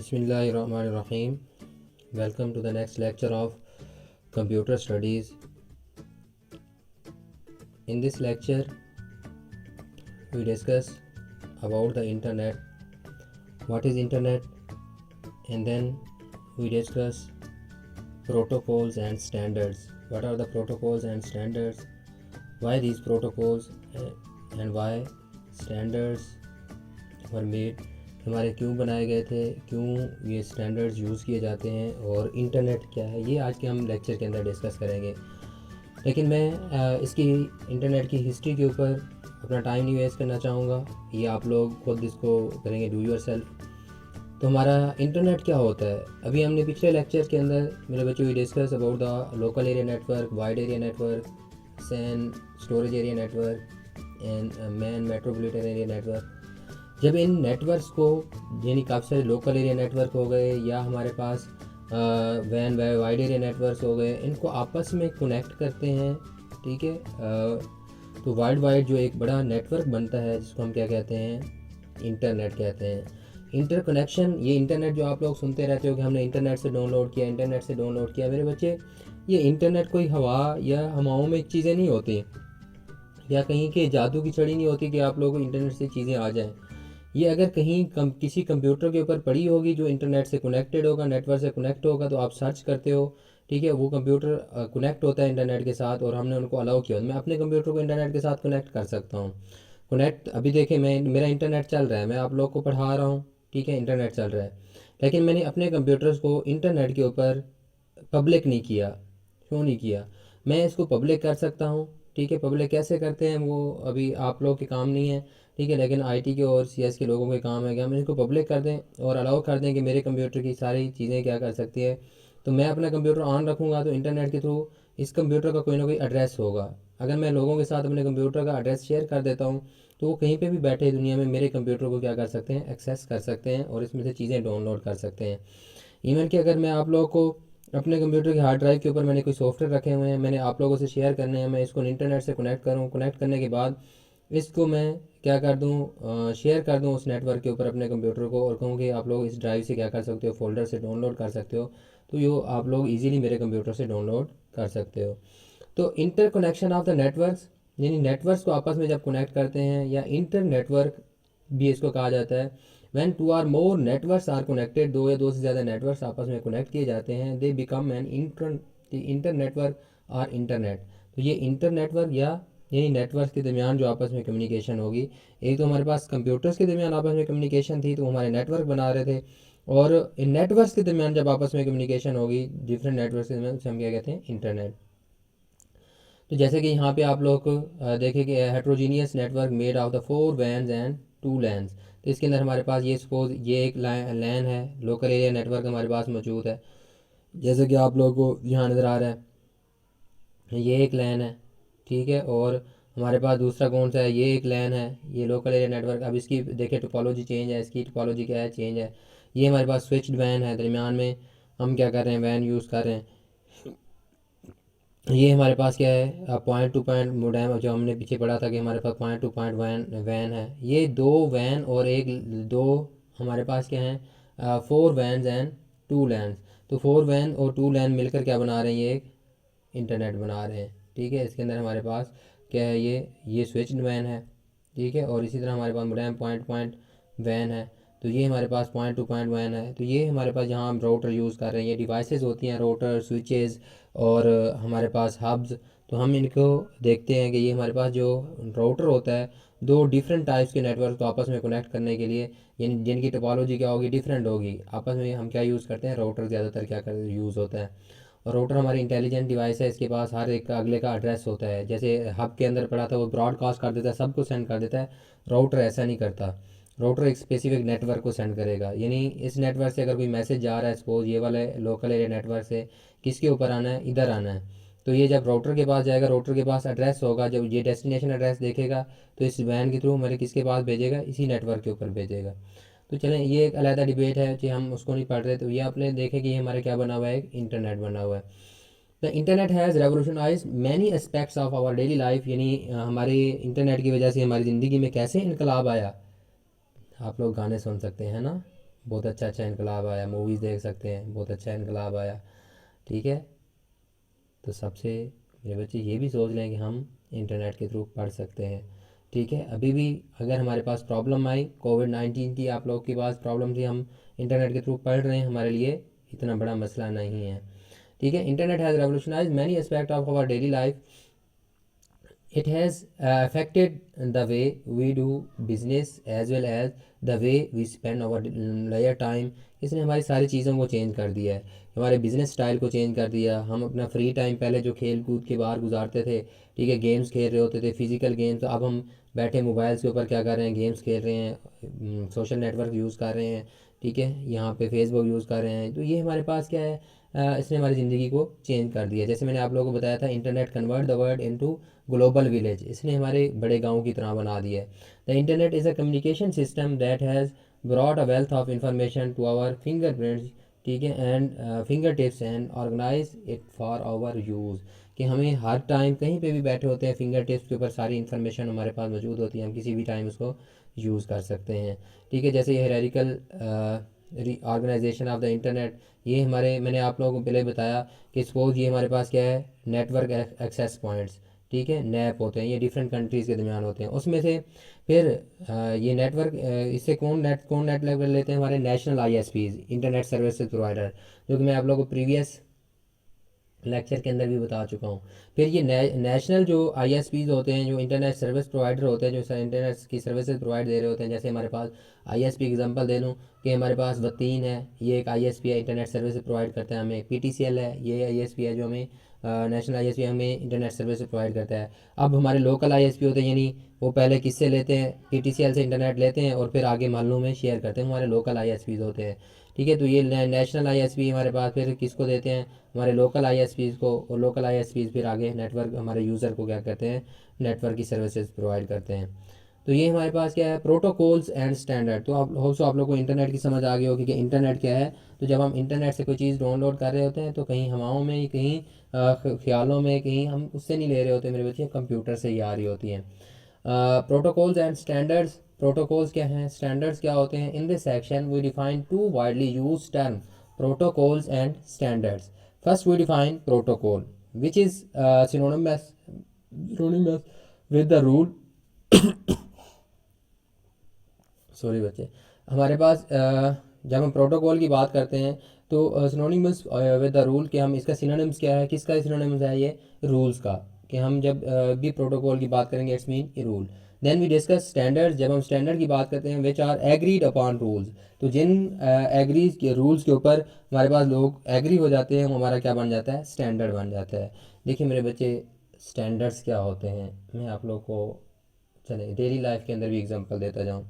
Bismillahirrahmanirrahim. Welcome to the next lecture of computer studies. In this lecture, we discuss about the internet, what is internet, and then we discuss protocols and standards. What are the protocols and standards? Why these protocols and why standards were made? हमारे क्यों बनाए गए थे, क्यों ये standards use किए जाते हैं और इंटरनेट क्या है, ये आज के हम लेक्चर के अंदर डिस्कस करेंगे। लेकिन मैं इसकी इंटरनेट की हिस्ट्री के ऊपर अपना टाइम नहीं वेस्ट करना चाहूँगा, ये आप लोग खुद इसको करेंगे डू योर सेल्फ। तो हमारा इंटरनेट क्या होता है, अभी हमने पिछले लेक्चर के अंदर मेरे बच्चों की discuss about the local area network, wide area network, SAN storage area network and MAN metropolitan area network. जब इन नेटवर्क्स को, यानी काफ़ी सारे लोकल एरिया नेटवर्क हो गए या हमारे पास वैन वाइड एरिया नेटवर्क्स हो गए, इनको आपस में कनेक्ट करते हैं, ठीक है, तो वर्ल्ड वाइड जो एक बड़ा नेटवर्क बनता है जिसको हम क्या कहते हैं, इंटरनेट कहते हैं। इंटरकनेक्शन, ये इंटरनेट जो आप लोग सुनते रहते हो कि हमने इंटरनेट से डाउनलोड किया, इंटरनेट से डाउनलोड किया, मेरे बच्चे ये इंटरनेट कोई हवा या हवाओं में चीज़ें नहीं होती या कहीं के जादू की छड़ी नहीं होती कि आप लोगों को इंटरनेट से चीज़ें आ जाएं। ये अगर कहीं किसी कंप्यूटर के ऊपर पड़ी होगी जो इंटरनेट से कनेक्टेड होगा, नेटवर्क से कनेक्ट होगा, तो आप सर्च करते हो, ठीक है, वो कंप्यूटर कनेक्ट होता है इंटरनेट के साथ और हमने उनको अलाउ किया। मैं अपने कंप्यूटर को इंटरनेट के साथ कनेक्ट कर सकता हूँ। कनेक्ट अभी देखें, मेरा इंटरनेट चल रहा है, मैं आप लोग को पढ़ा रहा हूँ, ठीक है, इंटरनेट चल रहा है, लेकिन मैंने अपने कंप्यूटर्स को इंटरनेट के ऊपर पब्लिक नहीं किया। क्यों नहीं किया? मैं इसको पब्लिक कर सकता हूँ, ठीक है। पब्लिक कैसे करते हैं वो अभी आप लोग के काम नहीं है, ठीक है, लेकिन आईटी के और सीएस के लोगों के काम है कि हम इसको पब्लिक कर दें और अलाउ कर दें कि मेरे कंप्यूटर की सारी चीज़ें क्या कर सकती है। तो मैं अपना कंप्यूटर ऑन रखूँगा तो इंटरनेट के थ्रू इस कंप्यूटर का कोई ना कोई एड्रेस होगा। अगर मैं लोगों के साथ अपने कंप्यूटर का एड्रेस शेयर कर देता हूँ तो वो कहीं पे भी बैठे दुनिया में मेरे कंप्यूटर को क्या कर सकते हैं, एक्सेस कर सकते हैं और इसमें से चीज़ें डाउनलोड कर सकते हैं। इवन कि अगर मैं आप लोगों को अपने कंप्यूटर की हार्ड ड्राइव के ऊपर मैंने कोई सॉफ्टवेयर रखे हुए हैं, मैंने आप लोगों से शेयर करने हैं, मैं इसको इंटरनेट से कनेक्ट करूँ, कनेक्ट करने के बाद इसको मैं क्या कर दूँ, शेयर कर दूँ उस नेटवर्क के ऊपर अपने कंप्यूटर को और कहूँ कि आप लोग इस ड्राइव से क्या कर सकते हो, फोल्डर से डाउनलोड कर सकते हो, तो ये आप लोग इजीली मेरे कंप्यूटर से डाउनलोड कर सकते हो। तो inter connection of the networks, यानी नेटवर्क्स को आपस में जब कनेक्ट करते हैं, या इंटर नेटवर्क भी इसको कहा जाता है। When two are more networks are connected, दो या दो से ज़्यादा नेटवर्क्स आपस में कनेक्ट किए जाते हैं, they become an inter network और इंटरनेट। तो ये इंटर नेटवर्क या यही नेटवर्क के दरमियान जो आपस में कम्युनिकेशन होगी, एक तो हमारे पास कंप्यूटर्स के दरमियान आपस में कम्युनिकेशन थी तो हमारे नेटवर्क बना रहे थे, और इन नेटवर्क्स के दरमियान जब आपस में कम्युनिकेशन होगी डिफरेंट नेटवर्क के दरमियान, उसे हम क्या कहते हैं, इंटरनेट। तो जैसे कि यहाँ पे आप लोग देखें कि heterogeneous network made of the 4 vans and 2 lens. तो इसके अंदर हमारे पास ये सपोज ये एक लैन है, लोकल एरिया नेटवर्क हमारे पास मौजूद है, जैसे कि आप लोगों को यहाँ नज़र आ रहा है, ये एक लैन है, ठीक है, और हमारे पास दूसरा कौन सा है, ये एक लैन है, ये लोकल एरिया नेटवर्क। अब इसकी देखिए टोपोलॉजी चेंज है, इसकी टोपोलॉजी क्या है, चेंज है। ये हमारे पास स्विच्ड वैन है, दरमियान में हम क्या कर रहे हैं, वैन यूज़ कर रहे हैं। ये हमारे पास क्या है, पॉइंट टू पॉइंट मोडेम, जो हमने पीछे पढ़ा था कि हमारे पास पॉइंट टू पॉइंट वैन है। ये 2 वैन और एक 2 हमारे पास क्या है, 4 वैन्स एंड 2 लैन्स। तो 4 वैन और 2 लैन मिलकर क्या बना रहे हैं, ये एक इंटरनेट बना रहे हैं, ठीक है। इसके अंदर हमारे पास क्या है, ये स्विच्ड वैन है, ठीक है, और इसी तरह हमारे पास मोडेम पॉइंट पॉइंट वैन है। तो ये हमारे पास पॉइंट टू पॉइंट वैन है। तो ये हमारे पास जहाँ हम राउटर यूज़ कर रहे हैं, ये डिवाइसेस होती हैं, राउटर, स्विचेस और हमारे पास हब्स। तो हम इनको देखते हैं कि ये हमारे पास जो राउटर होता है, 2 डिफरेंट टाइप्स के नेटवर्क को आपस में कनेक्ट करने के लिए, जिनकी टोपोलॉजी क्या होगी, डिफरेंट होगी, आपस में हम क्या यूज़ करते हैं, राउटर ज़्यादातर क्या कर यूज़ होता है। और राउटर हमारी इंटेलिजेंट डिवाइस है, इसके पास हर एक का अगले का एड्रेस होता है। जैसे हब के अंदर पड़ा था, वो ब्रॉडकास्ट कर देता है, सबको सेंड कर देता है। राउटर ऐसा नहीं करता, राउटर एक स्पेसिफिक नेटवर्क को सेंड करेगा, यानी इस नेटवर्क से अगर कोई मैसेज जा रहा है, सपोज ये वाले लोकल एरिया नेटवर्क से किसके ऊपर आना है, इधर आना है, तो ये जब राउटर के पास जाएगा, राउटर के पास एड्रेस होगा, जब ये डेस्टिनेशन एड्रेस देखेगा तो इस वैन के थ्रू हमारे किसके पास भेजेगा, इसी नेटवर्क के ऊपर भेजेगा। तो चलें, ये एक अलग डिबेट है कि हम उसको नहीं पढ़ रहे। तो ये आपने देखे कि ये हमारे क्या बना हुआ है, एक इंटरनेट बना हुआ है। The internet has revolutionize many aspects of our daily life, यानी हमारे इंटरनेट की वजह से हमारी ज़िंदगी में कैसे इनकलाब आया। आप लोग गाने सुन सकते हैं ना, बहुत अच्छा इनकलाब आया, मूवीज़ देख सकते हैं, बहुत अच्छा इनकलाब आया। ठीक है, तो सबसे मेरे बच्चे ये भी सोच लें कि हम इंटरनेट के थ्रू पढ़ सकते हैं। ठीक है, अभी भी अगर हमारे पास प्रॉब्लम आई कोविड-19 की, आप लोग के पास प्रॉब्लम थी, हम इंटरनेट के थ्रू पढ़ रहे हैं, हमारे लिए इतना बड़ा मसला नहीं है। ठीक है, internet has revolutionised many aspect of our daily life. It has affected the way we do business as well as the way we spend our leisure time. इसने हमारी सारी चीज़ों को चेंज कर दिया है, हमारे बिजनेस स्टाइल को चेंज कर दिया। हम अपना फ्री टाइम पहले जो खेल कूद के बाहर गुजारते थे, ठीक है, गेम्स खेल रहे होते थे, फिजिकल गेम्स, तो अब हम बैठे मोबाइल्स के ऊपर क्या कर रहे हैं, गेम्स खेल रहे हैं, सोशल नेटवर्क यूज़ कर रहे हैं। ठीक है, यहाँ पे फेसबुक यूज़ कर रहे हैं। तो ये हमारे पास क्या है, इसने हमारी ज़िंदगी को चेंज कर दिया। जैसे मैंने आप लोगों को बताया था, internet convert the world into global village, इसने हमारे बड़े गाँव की तरह बना दिया है। The internet is a communication system that has brought a wealth of information to our finger prints, ठीक है, and finger tips and organize it for our use. कि हमें हर टाइम कहीं पे भी बैठे होते हैं, फिंगर टिप्स के ऊपर सारी इन्फॉर्मेशन हमारे पास मौजूद होती है, हम किसी भी टाइम उसको यूज़ कर सकते हैं। ठीक है, जैसे ये hierarchical organization of the internet, ये हमारे, मैंने आप लोगों को पहले बताया कि सपोज ये हमारे पास क्या है, नेटवर्क एक्सेस पॉइंट्स, ठीक है, नैप होते हैं, ये डिफरेंट कंट्रीज़ के दरमियान होते हैं। उसमें से फिर ये नेटवर्क, इससे कौन नेट लेवल लेते हैं, हमारे नेशनल आईएसपीज़, इंटरनेट सर्विसेज प्रोवाइडर, जो कि मैं आप लोगों को प्रीवियस लेक्चर के अंदर भी बता चुका हूँ। फिर ये नेशनल जो आईएसपीज़ होते हैं, जो इंटरनेट सर्विस प्रोवाइडर होते हैं, जो इंटरनेट की सर्विसेज प्रोवाइड दे रहे होते हैं। जैसे हमारे पास आईएसपी एग्जांपल दे लूँ कि हमारे पास वतीन है, ये एक आईएसपी है, इंटरनेट सर्विस प्रोवाइड करता है हमें। पीटीसीएल है, ये आईएसपी है जो हमें नेशनल आईएसपी हमें इंटरनेट सर्विस प्रोवाइड करता है। अब हमारे लोकल आईएसपी होते हैं, यानी वो पहले किससे लेते हैं, पीटीसीएल से इंटरनेट लेते हैं और फिर आगे मालूम में शेयर करते हैं, हमारे लोकल आईएसपीज़ होते हैं। ठीक है, तो ये नेशनल आईएसपी हमारे पास फिर किसको देते हैं, हमारे लोकल आईएसपीज़ को, और लोकल आईएसपीज़ फिर आगे नेटवर्क हमारे यूज़र को क्या करते हैं, नेटवर्क की सर्विसेज प्रोवाइड करते हैं। तो ये हमारे पास क्या है, प्रोटोकॉल्स एंड स्टैंडर्ड। तो आप होप सो आप लोगों को इंटरनेट की समझ आ गई होगी कि इंटरनेट क्या है। तो जब हम इंटरनेट से कोई चीज़ डाउनलोड कर रहे होते हैं तो कहीं हवाओं में, कहीं ख्यालों में, कहीं हम उससे नहीं ले रहे होते मेरे बच्चे, कंप्यूटर से ही आ रही होती हैं। प्रोटोकॉल्स एंड स्टैंडर्ड्स, प्रोटोकॉल्स क्या हैं, स्टैंडर्ड्स क्या होते हैं। In this section we define two widely use term, protocols and standards. First we define protocol which is synonymous with the rule sorry बच्चे, हमारे पास जब हम प्रोटोकॉल की बात करते हैं तो सिनोनिमस विद द रूल, कि हम इसका सिनोनिम्स क्या है, किसका सिनोनिम्स है, ये रूल्स का, कि हम जब भी प्रोटोकॉल की बात करेंगे it's mean a rule. Then we discuss standards, जब हम स्टैंडर्ड की बात करते हैं which are agreed upon rules, तो जिन एग्रीज के रूल्स के ऊपर हमारे पास लोग एग्री हो जाते हैं, हमारा क्या बन जाता है, स्टैंडर्ड बन जाता है। देखिए मेरे बच्चे, स्टैंडर्ड्स क्या होते हैं, मैं आप लोग को चले डेली लाइफ के अंदर भी एग्जांपल देता जाऊँ।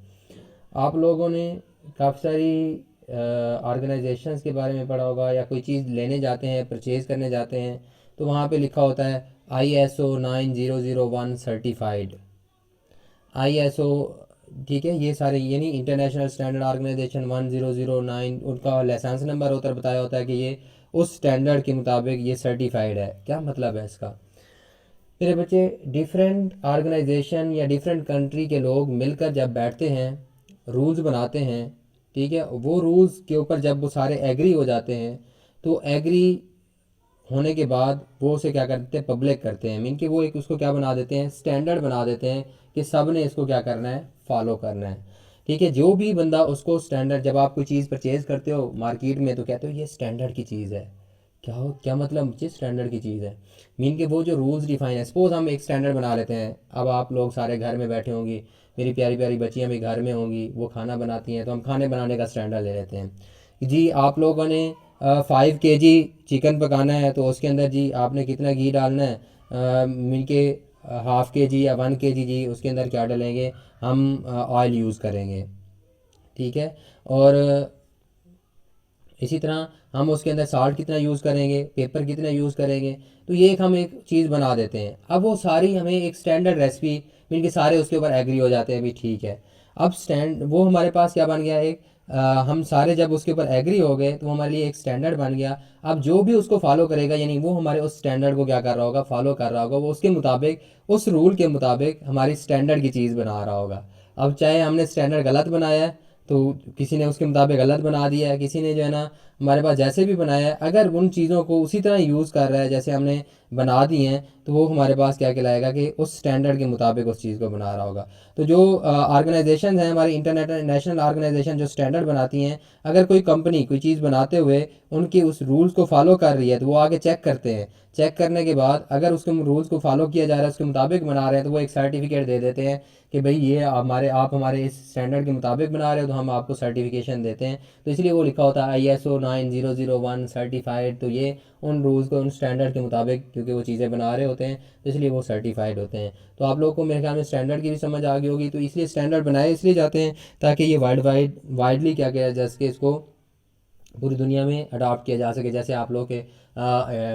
आप लोगों ने काफ़ी सारी ऑर्गेनाइजेशंस के बारे में पढ़ा होगा, या कोई चीज़ लेने जाते हैं, परचेज़ करने जाते हैं, तो वहाँ पे लिखा होता है ISO 9001 सर्टिफाइड, ISO, ठीक है, ये सारे यानी इंटरनेशनल स्टैंडर्ड ऑर्गेनाइजेशन 1009, उनका लाइसेंस नंबर होता है, बताया होता है कि ये उस स्टैंडर्ड के मुताबिक ये सर्टिफाइड है। क्या मतलब है इसका मेरे बच्चे, डिफरेंट ऑर्गेनाइजेशन या डिफरेंट कंट्री के लोग मिलकर जब बैठते हैं, रूल्स बनाते हैं, ठीक है, वो रूल्स के ऊपर जब वो सारे एग्री हो जाते हैं, तो एग्री होने के बाद वो उसे क्या करते हैं, पब्लिक करते हैं। मीन कि वो एक उसको क्या बना देते हैं, स्टैंडर्ड बना देते हैं कि सब ने इसको क्या करना है, फॉलो करना है। ठीक है, जो भी बंदा उसको स्टैंडर्ड, जब आप कोई चीज़ परचेज़ करते हो मार्केट में तो कहते हो ये स्टैंडर्ड की चीज़ है। क्या मतलब चीज़ स्टैंडर्ड की चीज़ है, मीन कि वो जो रूल्स डिफाइन है। सपोज हम एक स्टैंडर्ड बना लेते हैं, अब आप लोग सारे घर में बैठे होंगी, मेरी प्यारी प्यारी बच्चियाँ भी घर में होंगी, वो खाना बनाती हैं, तो हम खाने बनाने का स्टैंडर्ड ले लेते हैं जी। आप लोगों ने 5 kg चिकन पकाना है, तो उसके अंदर जी आपने कितना घी डालना है, मीन के 1/2 kg या 1 kg जी, उसके अंदर क्या डालेंगे, हम ऑयल यूज़ करेंगे। ठीक है, और इसी तरह हम उसके अंदर साल्ट कितना यूज़ करेंगे, पेपर कितना यूज़ करेंगे, तो ये एक हम एक चीज़ बना देते हैं। अब वो सारी हमें एक स्टैंडर्ड रेसिपी, मीन के सारे उसके ऊपर एग्री हो जाते हैं भी, ठीक है। अब वो हमारे पास क्या बन गया, एक हम सारे जब उसके ऊपर एग्री हो गए तो हमारे लिए एक स्टैंडर्ड बन गया। अब जो भी उसको फॉलो करेगा, यानी वो हमारे उस स्टैंडर्ड को क्या कर रहा होगा, फॉलो कर रहा होगा, वो उसके मुताबिक, उस रूल के मुताबिक हमारी स्टैंडर्ड की चीज़ बना रहा होगा। अब चाहे हमने स्टैंडर्ड गलत बनाया है तो किसी ने उसके मुताबिक गलत बना दिया है, किसी ने जो है ना हमारे पास जैसे भी बनाया है, अगर उन चीज़ों को उसी तरह यूज़ कर रहा है जैसे हमने बना दी हैं, तो वो हमारे पास क्या कहलाएगा कि उस स्टैंडर्ड के मुताबिक उस चीज़ को बना रहा होगा। तो जो ऑर्गेनाइजेशन हैं हमारी इंटरनेशनल ऑर्गेनाइजेशन जो स्टैंडर्ड बनाती हैं, अगर कोई कंपनी कोई चीज़ बनाते हुए उनकी उस रूल्स को फॉलो कर रही है तो वो आगे चेक करते हैं। चेक करने के बाद अगर उसके रूल्स को फॉलो किया जा रहा है, उसके मुताबिक बना रहे हैं, तो वो एक सर्टिफिकेट दे देते हैं कि भाई ये आप हमारे इस स्टैंडर्ड के मुताबिक बना रहे हो, तो हम आपको सर्टिफिकेशन देते हैं। तो इसलिए वो लिखा होता है ISO 9001 सर्टिफाइड। तो ये उन रूल्स को उन स्टैंडर्ड के मुताबिक क्योंकि वो चीज़ें बना रहे होते हैं, तो इसलिए वो सर्टिफाइड होते हैं। तो आप लोगों को मेरे ख्याल में स्टैंडर्ड की भी समझ आ गई होगी। तो इसलिए स्टैंडर्ड बनाए इसलिए जाते हैं ताकि ये वाइडली क्या किया जा सके, इसको पूरी दुनिया में अडॉप्ट किया जा सके। जैसे आप लोग के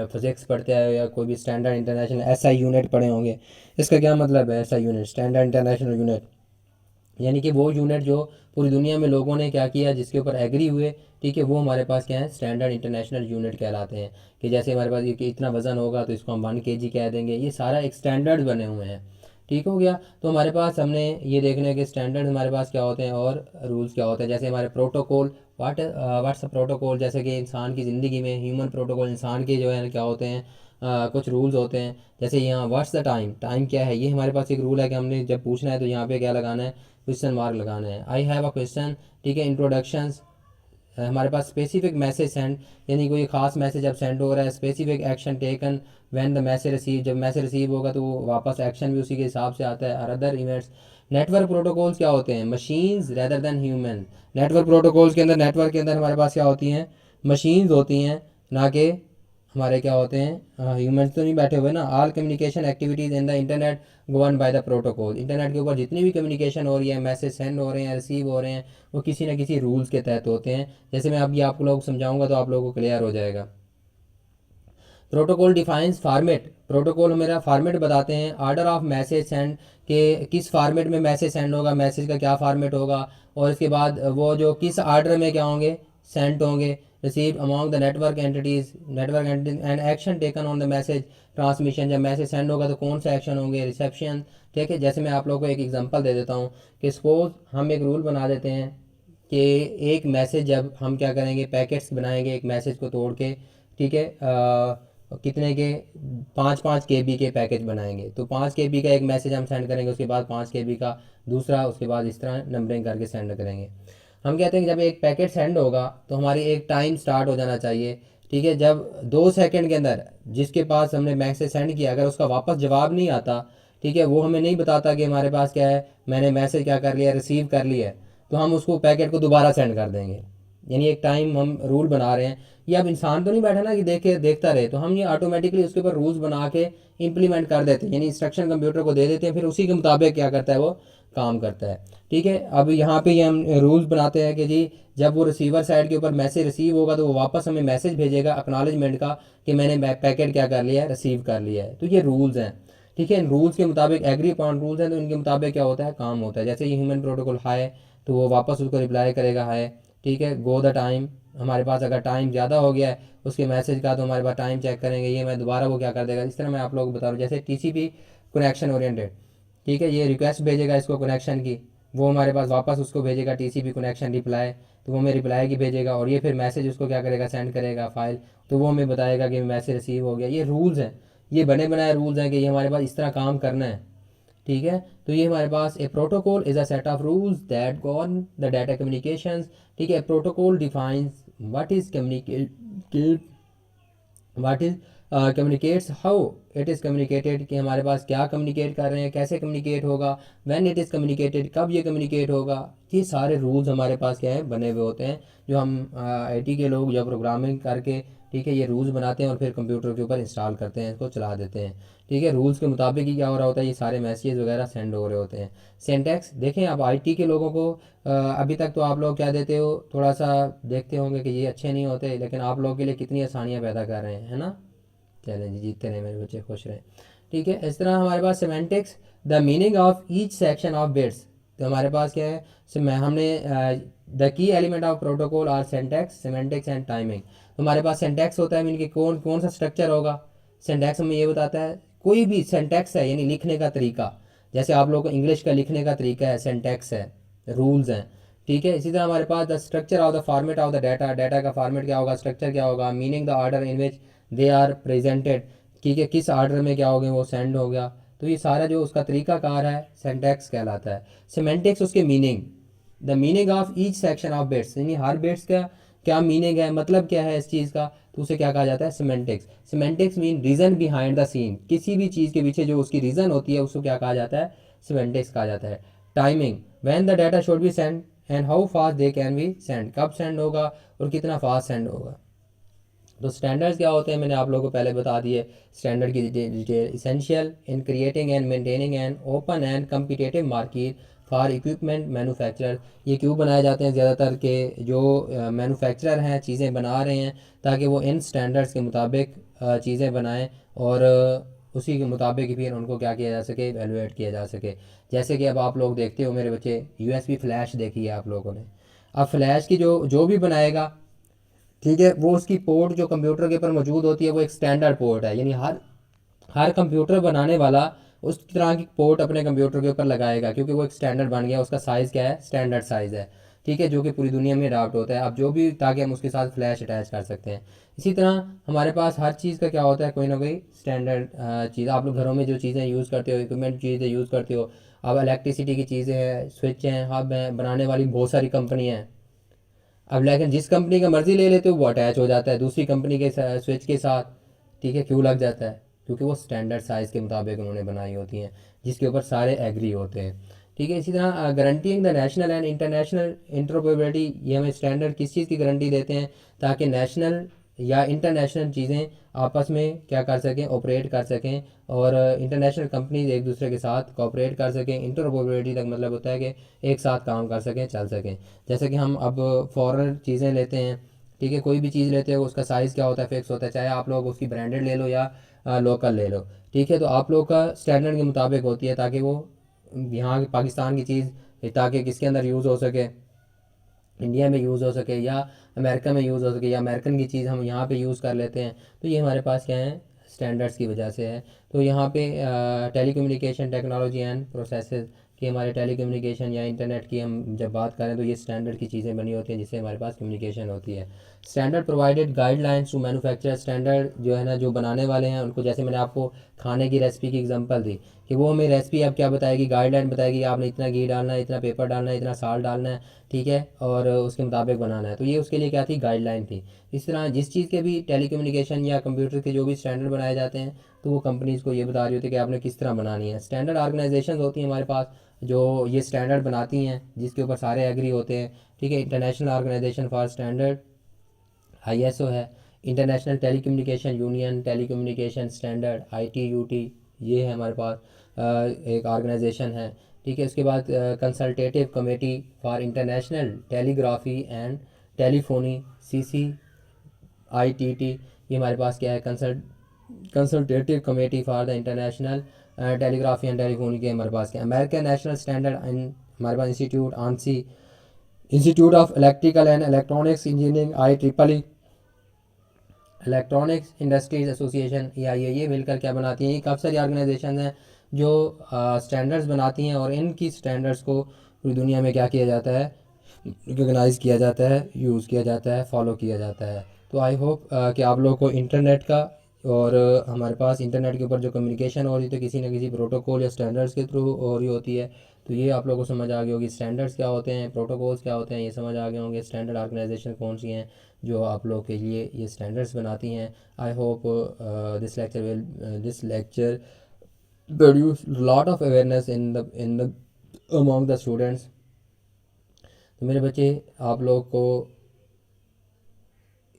फिजिक्स पढ़ते हैं या कोई भी स्टैंडर्ड इंटरनेशनल SI यूनिट पढ़े होंगे। इसका क्या मतलब है SI unit, standard international unit, यानी कि वो यूनिट जो पूरी दुनिया में लोगों ने क्या किया, जिसके ऊपर एग्री हुए, ठीक है, वो हमारे पास क्या है, स्टैंडर्ड इंटरनेशनल यूनिट कहलाते हैं। कि जैसे हमारे पास ये कि इतना वज़न होगा तो इसको हम 1 kg कह देंगे, ये सारा एक स्टैंडर्ड बने हुए हैं। ठीक हो गया। तो हमारे पास हमने ये देखना है कि स्टैंडर्ड हमारे पास क्या होते हैं और रूल्स क्या होते हैं। जैसे हमारे प्रोटोकॉल, व्हाट्स अ प्रोटोकॉल, जैसे कि इंसान की ज़िंदगी में ह्यूमन प्रोटोकॉल, इंसान के जो है क्या होते हैं, कुछ रूल्स होते हैं। जैसे यहाँ व्हाट्स द टाइम, टाइम क्या है, ये हमारे पास एक रूल है कि हमने जब पूछना है तो यहाँ पे क्या लगाना है, क्वेश्चन मार्क लगाना है। आई हैव अ क्वेश्चन, ठीक है। इंट्रोडक्शंस, हमारे पास स्पेसिफिक मैसेज सेंड, यानी कोई खास मैसेज जब सेंड हो रहा है। Specific action taken when the message receive, जब मैसेज रिसीव होगा तो वो वापस एक्शन भी उसी के हिसाब से आता है। और अदर इवेंट्स। नेटवर्क प्रोटोकॉल्स क्या होते हैं, machines rather than human. Network protocols के अंदर, नेटवर्क के अंदर हमारे पास क्या होती हैं, मशीन्स होती हैं, ना कि हमारे क्या होते हैं, ह्यूमंस तो नहीं बैठे हुए ना। All communication activities in the internet govern by the protocol. Internet के ऊपर जितनी भी कम्युनिकेशन हो रही है, मैसेज सेंड हो रहे हैं, रिसीव हो रहे हैं, वो किसी न किसी रूल्स के तहत होते हैं। जैसे मैं अभी आप लोग समझाऊंगा तो आप लोगों को क्लियर हो जाएगा। प्रोटोकॉल डिफाइंस फॉर्मेट, प्रोटोकॉल मेरा फॉर्मेट बताते हैं। ऑर्डर ऑफ मैसेज सेंड, के किस फॉर्मेट में मैसेज सेंड होगा, मैसेज का क्या फॉर्मेट होगा, और इसके बाद वो जो किस ऑर्डर में क्या होंगे, सेंड होंगे। Receive among the network entities, network and action taken on the message transmission, जब मैसेज सेंड होगा तो कौन सा एक्शन होंगे, रिसेप्शन। ठीक है, जैसे मैं आप लोगों को एक एग्जांपल दे देता हूँ कि सपोज हम एक रूल बना देते हैं कि एक मैसेज जब हम क्या करेंगे, पैकेट्स बनाएंगे एक मैसेज को तोड़ के, ठीक है, कितने के, 5-5 KB के पैकेज बनाएंगे। तो 5 KB का एक मैसेज हम सेंड करेंगे, उसके बाद 5 KB का दूसरा, उसके बाद इस तरह नंबरिंग करके सेंड करेंगे। हम कहते हैं कि जब एक पैकेट सेंड होगा तो हमारी एक टाइम स्टार्ट हो जाना चाहिए। ठीक है, जब 2 सेकंड के अंदर जिसके पास हमने मैसेज सेंड किया अगर उसका वापस जवाब नहीं आता, ठीक है, वो हमें नहीं बताता कि हमारे पास क्या है, मैंने मैसेज क्या कर लिया, रिसीव कर लिया है, तो हम उसको पैकेट को दोबारा सेंड कर देंगे। यानी एक टाइम हम रूल बना रहे हैं। ये अब इंसान तो नहीं बैठा ना कि देखता रहे, तो हम ये ऑटोमेटिकली उसके ऊपर रूल्स बना के इंप्लीमेंट कर देते हैं, यानी इंस्ट्रक्शन कंप्यूटर को दे देते हैं, फिर उसी के मुताबिक क्या करता है, वो काम करता है। ठीक है, अब यहाँ पे ये हम रूल्स बनाते हैं कि जी जब वो रिसीवर साइड के ऊपर मैसेज रिसीव होगा तो वो वापस हमें मैसेज भेजेगा एक्नॉलेजमेंट का कि मैंने पैकेट क्या कर लिया है, रिसीव कर लिया है। तो ये रूल्स हैं। ठीक है, इन रूल्स के मुताबिक एग्री अपॉन रूल्स हैं, तो इनके मुताबिक क्या होता है, काम होता है। जैसे ये ह्यूमन प्रोटोकॉल हाय, तो वो वापस उसको रिप्लाई करेगा हाय। ठीक है, गो द टाइम, हमारे पास अगर टाइम ज़्यादा हो गया है उसके मैसेज का तो हमारे पास टाइम चेक करेंगे, ये मैं दोबारा वो क्या कर देगा। इस तरह मैं आप लोगों को बता रहा हूँ, जैसे TCP कनेक्शन ओरिएंटेड। ठीक है, ये रिक्वेस्ट भेजेगा इसको कनेक्शन की, वो हमारे पास वापस उसको भेजेगा TCP कनेक्शन रिप्लाई, तो वो हमें रिप्लाई की भेजेगा, और ये फिर मैसेज उसको क्या करेगा, सेंड करेगा फाइल, तो वो हमें बताएगा कि मैसेज रिसीव हो गया। ये रूल्स हैं, ये बने बनाए रूल्स हैं कि ये हमारे पास इस तरह काम करना है। ठीक है, तो ये हमारे पास a protocol is a set of rules that govern the data communications. ठीक है, protocol defines what is communicate, what is communicates, how it is communicated, कि हमारे पास क्या कम्युनिकेट कर रहे हैं, कैसे कम्युनिकेट होगा, व्हेन इट इज़ कम्युनिकेटेड, कब ये कम्युनिकेट होगा। ये सारे रूल्स हमारे पास क्या है, बने हुए होते हैं, जो हम IT के लोग जो प्रोग्रामिंग करके, ठीक है, ये रूल्स बनाते हैं और फिर कंप्यूटर के ऊपर इंस्टॉल करते हैं, इसको चला देते हैं। ठीक है, रूल्स के मुताबिक ही क्या हो रहा होता है, ये सारे मैसेज वगैरह सेंड हो रहे होते हैं। सिंटैक्स देखें आप, IT के लोगों को अभी तक तो आप लोग क्या देते हो, थोड़ा सा देखते होंगे कि ये अच्छे नहीं होते, लेकिन आप लोगों के लिए कितनी आसानियाँ पैदा कर रहे हैं, है ना। चलें जी, जीतते रहे मेरे बच्चे, खुश रहें। ठीक है, इस तरह हमारे पास semantics, the meaning of each section of bits. तो हमारे पास क्या है, हमने the key element of protocol are syntax, semantics and timing. तो हमारे पास सिंटैक्स होता है, मीन कि कौन कौन सा स्ट्रक्चर होगा। सिंटैक्स हमें ये बताता है, कोई भी सिंटैक्स है यानी लिखने का तरीका, जैसे आप लोगों को इंग्लिश का लिखने का तरीका है, सिंटैक्स है, रूल्स हैं। ठीक है। इसी तरह हमारे पास the structure of the format of the data, data का फॉर्मेट क्या होगा, स्ट्रक्चर क्या होगा, meaning the order in which they are presented, ठीक है, किस ऑर्डर में क्या हो गए वो सेंड हो गया। तो ये सारा जो उसका तरीकाकार है सिंटैक्स कहलाता है। सिमेंटिक्स उसके meaning, the meaning of each section of bits, यानी हर बिट्स का क्या मीनिंग है, मतलब क्या है इस चीज़ का, तो उसे क्या कहा जाता है, semantics. Semantics mean reason behind the scene, किसी भी चीज़ के पीछे जो उसकी रीज़न होती है उसको क्या कहा जाता है, सिमेंटिक्स कहा जाता है। Timing, when the data should be send and how fast they can be send, कब सेंड होगा और कितना फास्ट सेंड होगा। तो स्टैंडर्ड्स क्या होते हैं मैंने आप लोगों को पहले बता दिए। स्टैंडर्ड की detail, essential in creating and maintaining an open and competitive market for equipment manufacturer, ये क्यों बनाए जाते हैं ज़्यादातर के जो मैन्युफैक्चरर हैं चीज़ें बना रहे हैं, ताकि वो इन स्टैंडर्ड्स के मुताबिक चीज़ें बनाएं और उसी के मुताबिक फिर उनको क्या किया जा सके, एवेलुएट किया जा सके। जैसे कि अब आप लोग देखते हो मेरे बच्चे, यूएसबी फ्लैश देखी है आप लोगों ने। अब फ्लैश की जो भी बनाएगा, ठीक है, वो उसकी पोर्ट जो कंप्यूटर के ऊपर मौजूद होती है वो एक स्टैंडर्ड पोर्ट है, यानी हर हर कंप्यूटर बनाने वाला उस तरह की पोर्ट अपने कंप्यूटर के ऊपर लगाएगा, क्योंकि वो एक स्टैंडर्ड बन गया, उसका साइज़ क्या है, स्टैंडर्ड साइज़ है, ठीक है, जो कि पूरी दुनिया में अडॉप्ट होता है अब जो भी, ताकि हम उसके साथ फ्लैश अटैच कर सकते हैं। इसी तरह हमारे पास हर चीज़ का क्या होता है, कोई ना कोई स्टैंडर्ड चीज़। आप लोग घरों में जो चीज़ें यूज़ करते हो, इक्विपमेंट चीज़ें यूज़ करते हो, अब इलेक्ट्रिसिटी की चीज़ें हैं, स्विच हैं, हब हैं, बनाने वाली बहुत सारी कंपनियाँ हैं। अब लेकिन जिस कंपनी का मर्जी ले लेते हो वो अटैच हो जाता है दूसरी कंपनी के स्विच के साथ, ठीक है, क्यों लग जाता है, क्योंकि वो स्टैंडर्ड साइज़ के मुताबिक उन्होंने बनाई होती हैं, जिसके ऊपर सारे एग्री होते हैं, ठीक है। इसी तरह guaranteeing the national and international interoperability, ये हमें स्टैंडर्ड किस चीज़ की गारंटी देते हैं, ताकि नेशनल या इंटरनेशनल चीज़ें आपस में क्या कर सकें, ऑपरेट कर सकें, और इंटरनेशनल कंपनीज एक दूसरे के साथ कोऑपरेट कर सकें। इंटरऑपरेबिलिटी तक मतलब होता है कि एक साथ काम कर सकें, चल सकें। जैसे कि हम अब फॉरेन चीज़ें लेते हैं, ठीक है, कोई भी चीज़ लेते हो उसका साइज़ क्या होता है, फिक्स होता है, चाहे आप लोग उसकी ब्रांडेड ले लो या लोकल ले लो, ठीक है, तो आप लोग का स्टैंडर्ड के मुताबिक होती है, ताकि वो यहाँ की पाकिस्तान की चीज़ ताकि किसके अंदर यूज़ हो सके, इंडिया में यूज़ हो सके या अमेरिका में यूज़ हो सके, या अमेरिकन की चीज़ हम यहाँ पे यूज़ कर लेते हैं, तो ये हमारे पास क्या है, स्टैंडर्ड्स की वजह से है। तो यहाँ पे टेलीकम्युनिकेशन टेक्नोलॉजी एंड प्रोसेसेस कि हमारे टेलीकम्युनिकेशन या इंटरनेट की हम जब बात करें तो ये स्टैंडर्ड की चीज़ें बनी होती हैं जिससे हमारे पास कम्युनिकेशन होती है। Standard provided guidelines to manufacture, standard जो है ना जो बनाने वाले हैं उनको, जैसे मैंने आपको खाने की रेसिपी की एग्जांपल दी कि वो हमें रेसिपी अब क्या बताएगी, गाइडलाइन बताएगी, आपने इतना घी डालना है, इतना पेपर डालना है, इतना साल्ट डालना है, ठीक है, और उसके मुताबिक बनाना है। तो ये उसके लिए क्या थी, गाइडलाइन थी। इस तरह जिस चीज़ के भी टेलीकम्युनिकेशन या कंप्यूटर के जो भी स्टैंडर्ड बनाए जाते हैं तो वो कंपनीज़ को ये बता रही होती है कि आपने किस तरह बनानी है। स्टैंडर्ड ऑर्गेनाइजेशन होती हैं हमारे पास जो ये स्टैंडर्ड बनाती हैं जिसके ऊपर सारे एग्री होते हैं, ठीक है। International organisation for standard, ISO है। International telecommunication union, telecommunication standard, ITUT, ये है हमारे पास एक ऑर्गेनाइजेशन है, ठीक है। उसके बाद consultative committee for international telegraphy and telephony, CCITT, ये हमारे पास क्या है, consultative committee for the international telegraphy and telephony के हमारे पास क्या, अमेरिकन नेशनल स्टैंडर्ड इन, हमारे पास institute ANSI, institute of electrical and electronics engineering, IEEE, electronics industries association, या ये मिलकर क्या बनाती हैं, ये काफ़ी सारी ऑर्गेनाइजेशन हैं जो स्टैंडर्ड्स बनाती हैं और इनकी स्टैंडर्ड्स को पूरी दुनिया में क्या किया जाता है, रिकगनाइज़ किया जाता है, यूज़ किया जाता है, फॉलो किया जाता है। तो आई होप कि आप लोगों को इंटरनेट का और हमारे पास इंटरनेट के ऊपर जो कम्युनिकेशन हो रही है तो किसी न किसी प्रोटोकॉल या स्टैंडर्ड्स के थ्रू हो रही होती है। तो ये आप लोगों को समझ आ गई होगी, स्टैंडर्ड्स क्या होते हैं, प्रोटोकॉल्स क्या होते हैं, ये समझ आ गए होंगे। स्टैंडर्ड ऑर्गेनाइजेशन कौन सी हैं जो आप लोग के लिए ये स्टैंडर्ड्स बनाती हैं। I hope this lecture produce lot of awareness in the among the students. तो मेरे बच्चे, आप लोग को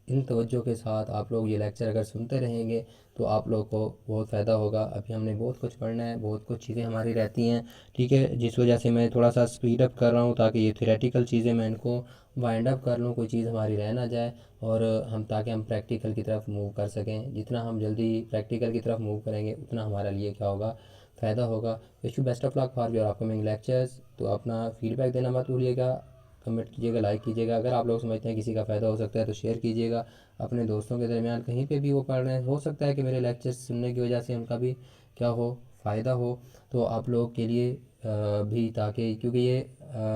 इन तवज्जो के साथ आप लोग ये लेक्चर अगर सुनते रहेंगे तो आप लोग को बहुत फ़ायदा होगा। अभी हमने बहुत कुछ पढ़ना है, बहुत कुछ चीज़ें हमारी रहती हैं, ठीक है, जिस वजह से मैं थोड़ा सा स्पीड अप कर रहा हूँ ताकि ये थ्योरेटिकल चीज़ें मैं इनको वाइंड अप कर लूँ, कोई चीज़ हमारी रह ना जाए, और ताकि हम प्रैक्टिकल की तरफ मूव कर सकें। जितना हम जल्दी प्रैक्टिकल की तरफ मूव करेंगे उतना हमारे लिए क्या होगा, फ़ायदा होगा। Wish you best of luck for your upcoming lectures. तो अपना फीडबैक देना मत भूलिएगा, कमेंट कीजिएगा, लाइक कीजिएगा। अगर आप लोग समझते हैं किसी का फ़ायदा हो सकता है तो शेयर कीजिएगा अपने दोस्तों के दरमियान, कहीं पे भी वो पढ़ रहे हैं, हो सकता है कि मेरे लेक्चर्स सुनने की वजह से उनका भी क्या हो, फ़ायदा हो। तो आप लोग के लिए भी, ताकि क्योंकि ये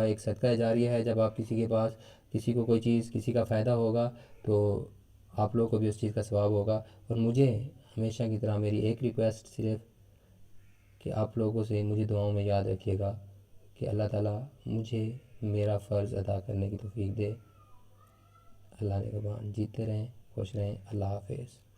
एक सदका जारिया है। जब आप किसी के पास किसी को कोई चीज़, किसी का फ़ायदा होगा तो आप लोगों को भी उस चीज़ का सवाब होगा। और मुझे हमेशा की तरह मेरी एक रिक्वेस्ट सिर्फ कि आप लोगों से मुझे दुआओं में याद रखिएगा कि अल्लाह ताला मुझे मेरा फ़र्ज़ अदा करने की तौफीक दे। अल्लाह ने कहा, जीते रहें, खुश रहें। अल्लाह हाफ़िज़।